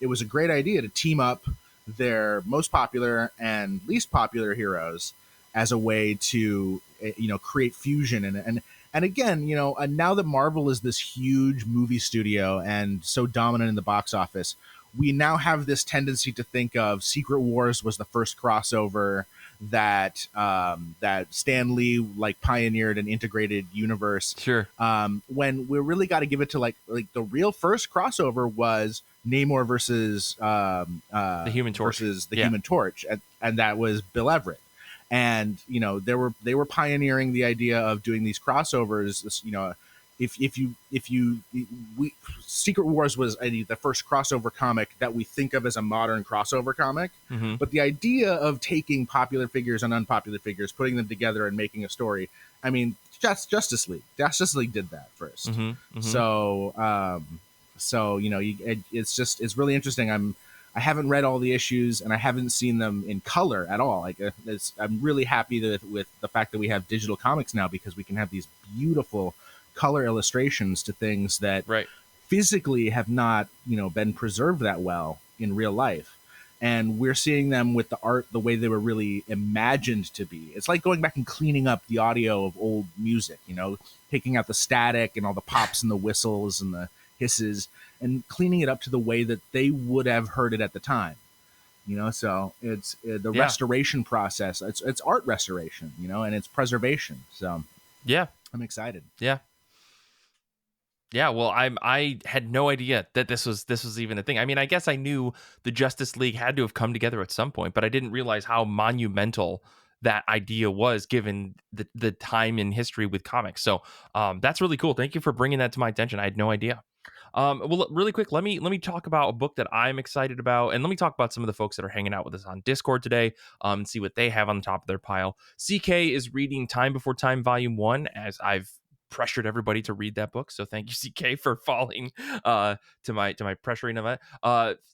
it was a great idea to team up their most popular and least popular heroes as a way to create fusion. And again, now that Marvel is this huge movie studio and so dominant in the box office, we now have this tendency to think of Secret Wars was the first crossover that Stan Lee like pioneered an integrated universe. Sure. When we really got to give it to like the real first crossover was Namor versus the Human Torch versus the Human Torch, and that was Bill Everett. And they were pioneering the idea of doing these crossovers. Secret Wars was the first crossover comic that we think of as a modern crossover comic. But the idea of taking popular figures and unpopular figures, putting them together and making a story, I mean, Justice League did that first. It's really interesting. I haven't read all the issues, and I haven't seen them in color at all. I'm really happy with the fact that we have digital comics now, because we can have these beautiful color illustrations to things that physically have not been preserved that well in real life, and we're seeing them with the art the way they were really imagined to be. It's like going back and cleaning up the audio of old music, taking out the static and all the pops and the whistles and the hisses, and cleaning it up to the way that they would have heard it at the time. So it's the restoration process. It's art restoration, and it's preservation. So I'm excited. Well, I had no idea that this was even a thing. I mean, I guess I knew the Justice League had to have come together at some point, but I didn't realize how monumental that idea was, given the time in history with comics. So that's really cool. Thank you for bringing that to my attention. I had no idea. Well, really quick, let me talk about a book that I'm excited about, and let me talk about some of the folks that are hanging out with us on Discord today, and see what they have on the top of their pile. CK is reading Time Before Time Volume 1, as I've pressured everybody to read that book, so thank you, CK, for falling to my pressuring of it.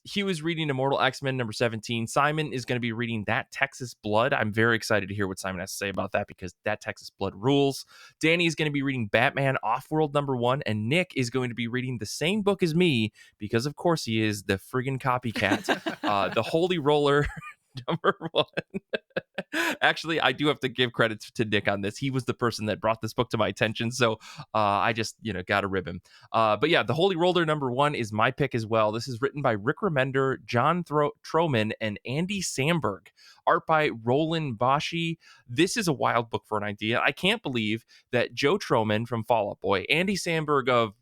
Hugh is reading Immortal X-Men number 17. Simon is going to be reading That Texas Blood. I'm very excited to hear what Simon has to say about that, because That Texas Blood rules. Danny is going to be reading Batman Offworld number 1, and Nick is going to be reading the same book as me, because of course he is the friggin' copycat. The Holy Roller number 1. Actually, I do have to give credit to Nick on this. He was the person that brought this book to my attention, so I just gotta rib him. But yeah, The Holy Roller number 1 is my pick as well. This is written by Rick Remender, John Troman, and Andy Samberg. Art by Roland Boschi. This is a wild book for an idea. I can't believe that Joe Troman from Fall Out Boy, Andy Samberg of,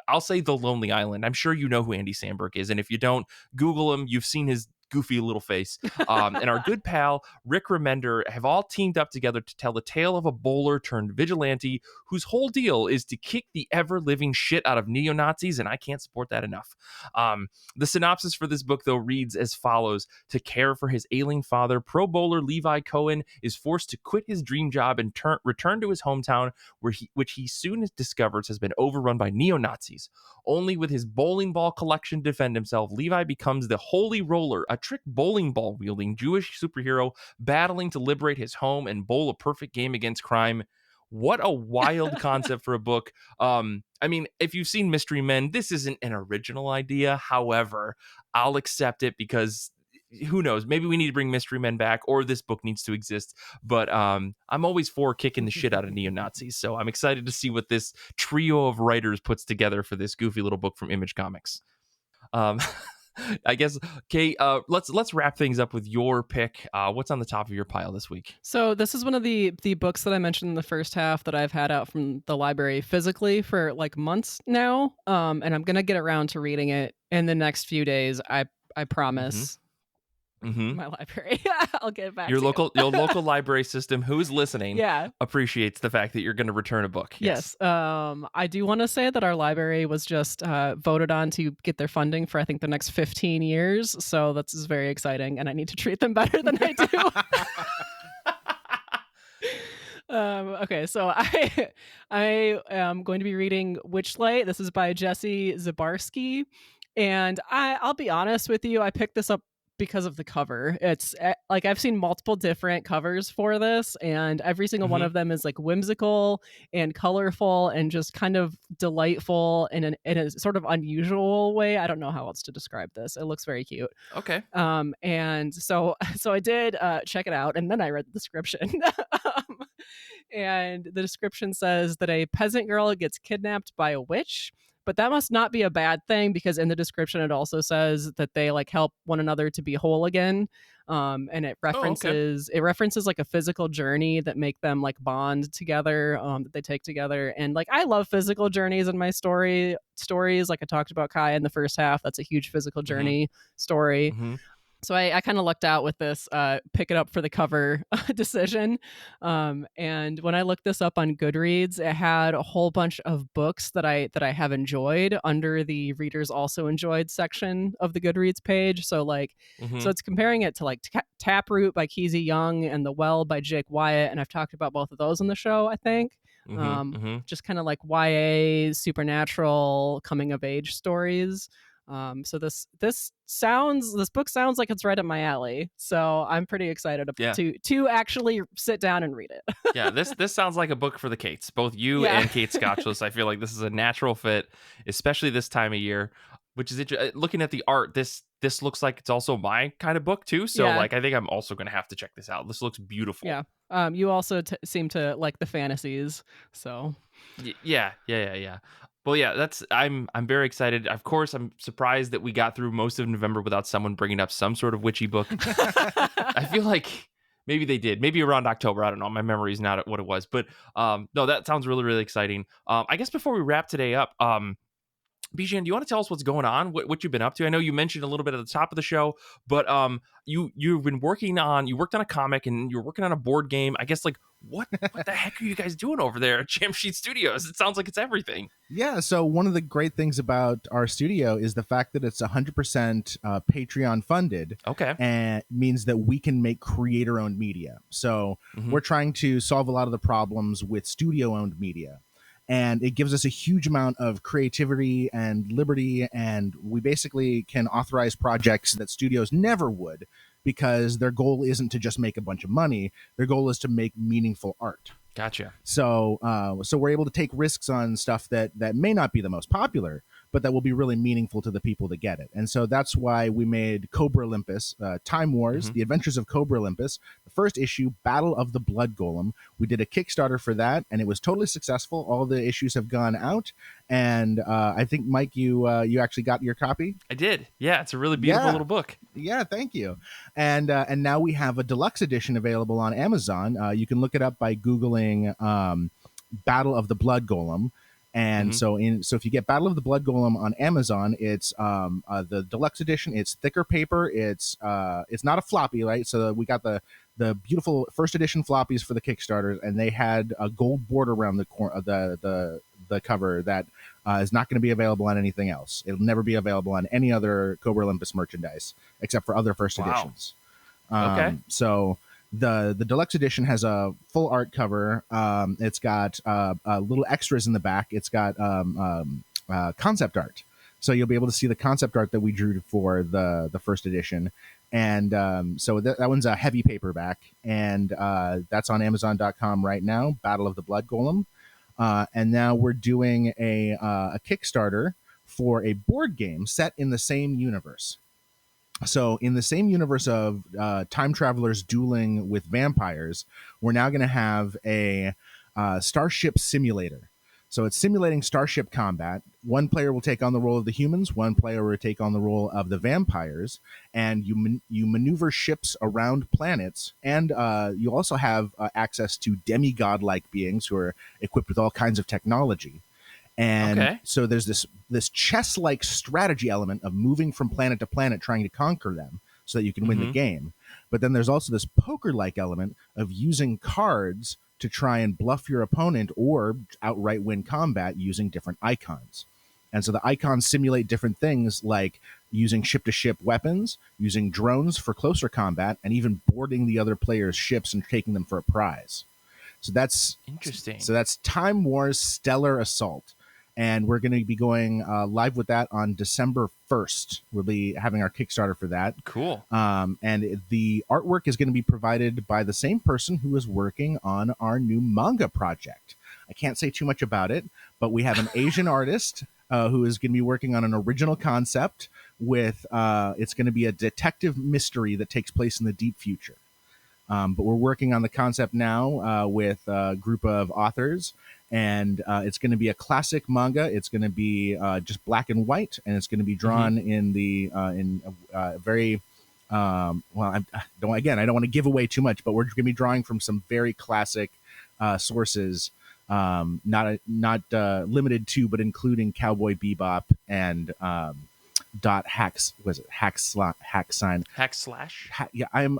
I'll say, The Lonely Island. I'm sure you know who Andy Samberg is, and if you don't, Google him. You've seen his goofy little face, and our good pal Rick Remender have all teamed up together to tell the tale of a bowler turned vigilante whose whole deal is to kick the ever-living shit out of neo-Nazis, and I can't support that enough. The synopsis for this book, though, reads as follows. To care for his ailing father, pro bowler Levi Cohen is forced to quit his dream job and return to his hometown, which he soon discovers has been overrun by neo-Nazis. Only with his bowling ball collection to defend himself, Levi becomes the Holy Roller, a trick bowling ball wielding Jewish superhero battling to liberate his home and bowl a perfect game against crime. What a wild concept for a book. I mean, if you've seen Mystery Men, this isn't an original idea. However, I'll accept it because who knows? Maybe we need to bring Mystery Men back, or this book needs to exist. But I'm always for kicking the shit out of neo-Nazis. So I'm excited to see what this trio of writers puts together for this goofy little book from Image Comics. I guess, Kate, let's wrap things up with your pick. What's on the top of your pile this week? So this is one of the books that I mentioned in the first half that I've had out from the library physically for like months now, and I'm gonna get around to reading it in the next few days. I promise. My library. I'll get back. Your local library system, who's listening, appreciates the fact that you're going to return a book. Yes. I do want to say that our library was just voted on to get their funding for I think the next 15 years. So that's very exciting, and I need to treat them better than I do. Okay, so I am going to be reading Witchlight. This is by Jesse Zabarski, and I'll be honest with you, I picked this up because of the cover. It's like I've seen multiple different covers for this, and every single one of them is like whimsical and colorful and just kind of delightful in a sort of unusual way. I don't know how else to describe this. It looks very cute. Okay. And so I did check it out, and then I read the description. And the description says that a peasant girl gets kidnapped by a witch. But that must not be a bad thing, because in the description it also says that they like help one another to be whole again, and it references like a physical journey that make them like bond together, that they take together. And like I love physical journeys in my stories. Like I talked about Kai in the first half, that's a huge physical journey story. So I kind of lucked out with this pick it up for the cover decision. And when I looked this up on Goodreads, it had a whole bunch of books that I have enjoyed under the readers also enjoyed section of the Goodreads page. So like, so it's comparing it to like Taproot by Keezy Young and The Well by Jake Wyatt. And I've talked about both of those on the show, I think. Just kind of like YA supernatural coming of age stories. So this book sounds like it's right up my alley. So I'm pretty excited to actually sit down and read it. Yeah, this sounds like a book for the Kates, both you and Kate Scotchless. I feel like this is a natural fit, especially this time of year. Which is looking at the art, this looks like it's also my kind of book too. So like I think I'm also going to have to check this out. This looks beautiful. Yeah. You also seem to like the fantasies. So yeah. Well, yeah, I'm very excited. Of course, I'm surprised that we got through most of November without someone bringing up some sort of witchy book. I feel like maybe they did. Maybe around October. I don't know. My memory is not what it was. But no, that sounds really, really exciting. I guess before we wrap today up, Bijhan, do you want to tell us what's going on? What you've been up to? I know you mentioned a little bit at the top of the show, but you've been working on a comic and you're working on a board game. I guess like what the heck are you guys doing over there at Jamsheed Studios? It sounds like it's everything. Yeah, so one of the great things about our studio is the fact that it's 100% Patreon funded. Okay. And means that we can make creator-owned media. So we're trying to solve a lot of the problems with studio-owned media. And it gives us a huge amount of creativity and liberty, and we basically can authorize projects that studios never would, because their goal isn't to just make a bunch of money. Their goal is to make meaningful art. Gotcha. So we're able to take risks on stuff that may not be the most popular, but that will be really meaningful to the people that get it. And so that's why we made Cobra Olympus, Time Wars, The Adventures of Cobra Olympus, the first issue, Battle of the Blood Golem. We did a Kickstarter for that, and it was totally successful. All the issues have gone out, and I think, Mike, you actually got your copy? I did. Yeah, it's a really beautiful little book. Yeah, thank you. And now we have a deluxe edition available on Amazon. You can look it up by Googling Battle of the Blood Golem. And so if you get Battle of the Blood Golem on Amazon, it's the deluxe edition. It's thicker paper. It's not a floppy, right? So we got the beautiful first edition floppies for the Kickstarter, and they had a gold border around the cover that is not going to be available on anything else. It'll never be available on any other Cobra Olympus merchandise except for other first editions. Okay. So the deluxe edition has a full art cover. It's got little extras in the back. It's got concept art, so you'll be able to see the concept art that we drew for the first edition. And so that one's a heavy paperback, and that's on Amazon.com right now. Battle of the Blood Golem, and now we're doing a Kickstarter for a board game set in the same universe. So in the same universe of time travelers dueling with vampires, we're now going to have a starship simulator. So it's simulating starship combat. One player will take on the role of the humans. One player will take on the role of the vampires. And you maneuver ships around planets. And you also have access to demigod-like beings who are equipped with all kinds of technology. And so there's this chess-like strategy element of moving from planet to planet, trying to conquer them so that you can win the game. But then there's also this poker-like element of using cards to try and bluff your opponent or outright win combat using different icons. And so the icons simulate different things like using ship-to-ship weapons, using drones for closer combat, and even boarding the other player's ships and taking them for a prize. So that's interesting. So that's Time Wars Stellar Assault. And we're going to be going live with that on December 1st. We'll be having our Kickstarter for that. Cool. And the artwork is going to be provided by the same person who is working on our new manga project. I can't say too much about it, but we have an Asian artist who is going to be working on an original concept with, it's going to be a detective mystery that takes place in the deep future. But we're working on the concept now with a group of authors. And it's going to be a classic manga. It's going to be just black and white, and it's going to be drawn in the very well. I don't want to give away too much, but we're going to be drawing from some very classic sources, not limited to, but including Cowboy Bebop and hack sign. Yeah, I'm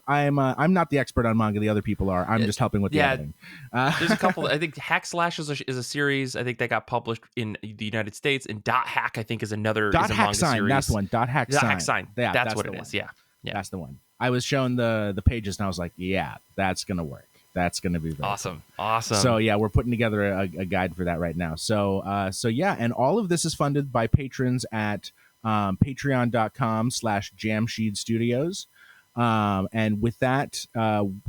not the expert on manga. The other people are. I'm just helping with the editing. There's a couple. I think Hack Slash is a series. I think that got published in the United States, and Dot Hack I think is another Dot Hack Sign. Series. That's the one. Dot Hack Sign. Yeah, that's what it is. Yeah, that's the one. I was shown the pages, and I was like, yeah, that's gonna work. That's going to be very awesome. Cool. Awesome. So yeah, we're putting together a guide for that right now. So yeah, and all of this is funded by patrons at patreon.com/Jamsheed Studios. And with that,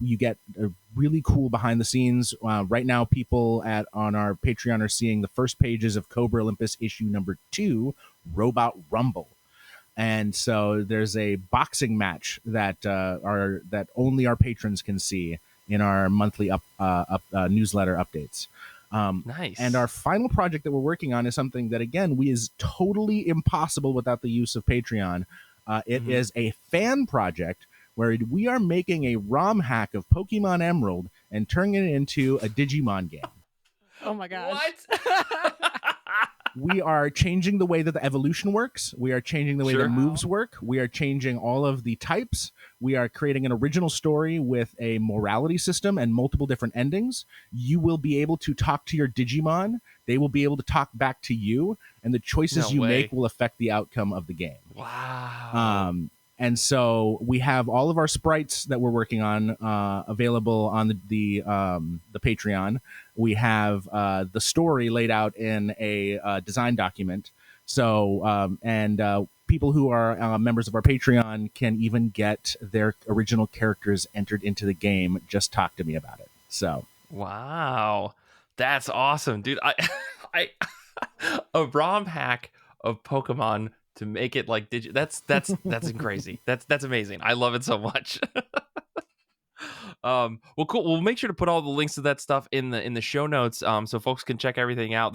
you get a really cool behind the scenes. Right now, people on our Patreon are seeing the first pages of Cobra Olympus issue number 2, Robot Rumble. And so there's a boxing match that only our patrons can see in our monthly newsletter updates. Nice. And our final project that we're working on is something that, again, is totally impossible without the use of Patreon. It is a fan project where we are making a ROM hack of Pokemon Emerald and turning it into a Digimon game. Oh my gosh. What? We are changing the way that the evolution works. We are changing the way the moves work. We are changing all of the types. We are creating an original story with a morality system and multiple different endings. You will be able to talk to your Digimon. They will be able to talk back to you. And the choices you make will affect the outcome of the game. Wow. And so we have all of our sprites that we're working on available on the Patreon. We have the story laid out in a design document. So people who are members of our Patreon can even get their original characters entered into the game. Just talk to me about it. So wow, that's awesome, dude. I a ROM hack of Pokemon to make it like that's crazy. That's amazing. I love it so much. Well, cool. We'll make sure to put all the links to that stuff in the show notes, so folks can check everything out.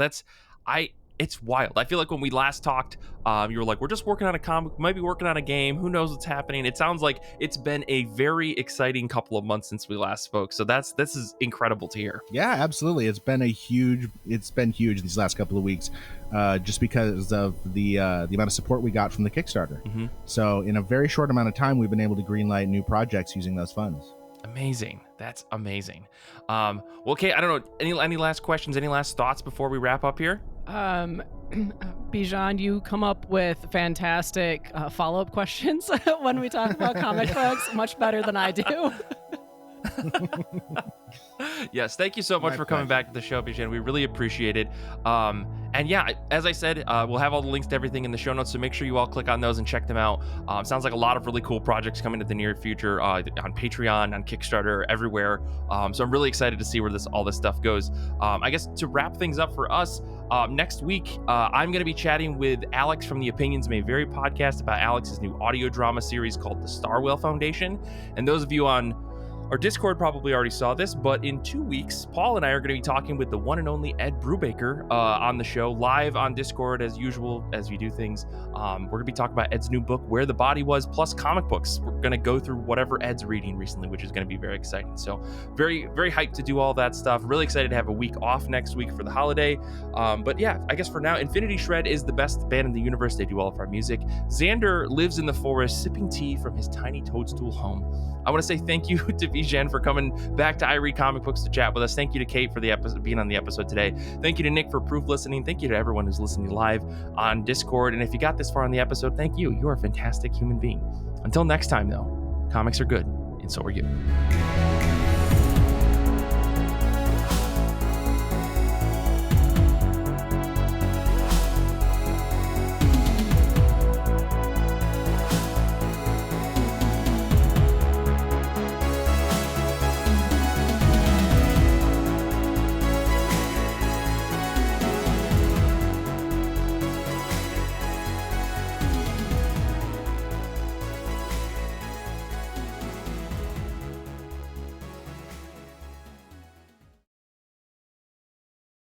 it's wild. I feel like when we last talked, you were like, we're just working on a comic, might be working on a game. Who knows what's happening? It sounds like it's been a very exciting couple of months since we last spoke. So this is incredible to hear. Yeah, absolutely. It's been huge these last couple of weeks, just because of the amount of support we got from the Kickstarter. Mm-hmm. So in a very short amount of time, we've been able to greenlight new projects using those funds. Amazing. That's amazing. Well, Kate, I don't know, any last questions, any last thoughts before we wrap up here? Bijhan, you come up with fantastic follow-up questions when we talk about comic books, much better than I do. Yes, thank you so much for coming back to the show, Bijhan. We really appreciate it. And yeah, as I said, we'll have all the links to everything in the show notes, so make sure you all click on those and check them out. Sounds like a lot of really cool projects coming in the near future on Patreon, on Kickstarter, everywhere. So I'm really excited to see where all this stuff goes. I guess to wrap things up for us, next week, I'm going to be chatting with Alex from the Opinions May Vary podcast about Alex's new audio drama series called The Starwell Foundation. And those of you on our Discord probably already saw this, but in 2 weeks, Paul and I are going to be talking with the one and only Ed Brubaker on the show, live on Discord as usual, as we do things. We're going to be talking about Ed's new book, Where the Body Was, plus comic books. We're going to go through whatever Ed's reading recently, which is going to be very exciting. So very, very hyped to do all that stuff. Really excited to have a week off next week for the holiday. But yeah, I guess for now, Infinity Shred is the best band in the universe. They do all of our music. Zander lives in the forest, sipping tea from his tiny toadstool home. I want to say thank you to Bijhan for coming back to I Read Comic Books to chat with us. Thank you to Kate for being on the episode today. Thank you to Nick for proof listening. Thank you to everyone who's listening live on Discord. And if you got this far on the episode, thank you. You're a fantastic human being. Until next time, though, comics are good, and so are you.